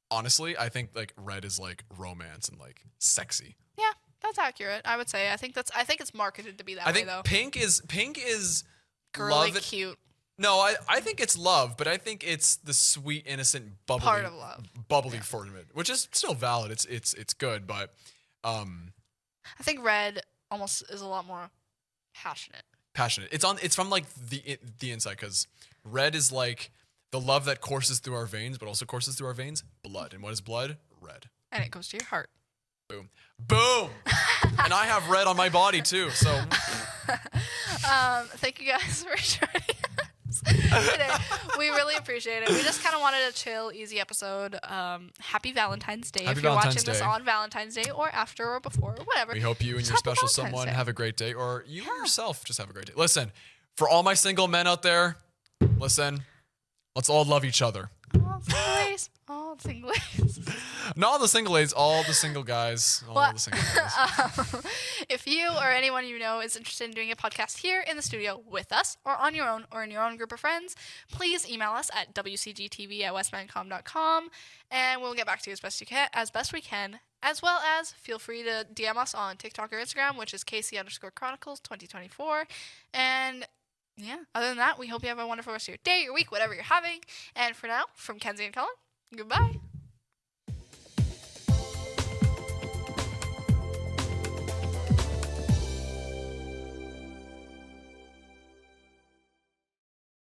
honestly, I think like red is like romance and like sexy. Yeah, that's accurate. I would say. I think it's marketed to be that way though. I think pink is girly, love. cute. No, I think it's love, but I think it's the sweet, innocent, bubbly part of love, bubbly form of it, which is still valid. It's good, but I think red almost is a lot more passionate. It's from like the inside, because red is like the love that courses through our veins, but also courses through our veins, blood. And what is blood? Red. And it goes to your heart. Boom. And I have red on my body too. So thank you guys for joining us today. We really appreciate it. We just kind of wanted a chill, easy episode. Happy Valentine's Day. Happy if you're Valentine's watching this Day. on Valentine's Day or after or before or whatever. We hope you and Just your happy special Valentine's someone Day. have a great day, or you yourself just have a great day. Listen, For all my single men out there, listen, let's all love each other. All single ladies. All single ladies. Not all the single ladies, all the single guys. All the single guys. If you or anyone you know is interested in doing a podcast here in the studio with us or on your own or in your own group of friends, please email us at wcgtv@westmancom.com and we'll get back to you as best we can. As well as feel free to DM us on TikTok or Instagram, which is Casey_Chronicles 2024. And yeah, other than that, we hope you have a wonderful rest of your day, your week, whatever you're having. And for now, from Kenzie and Colin, goodbye.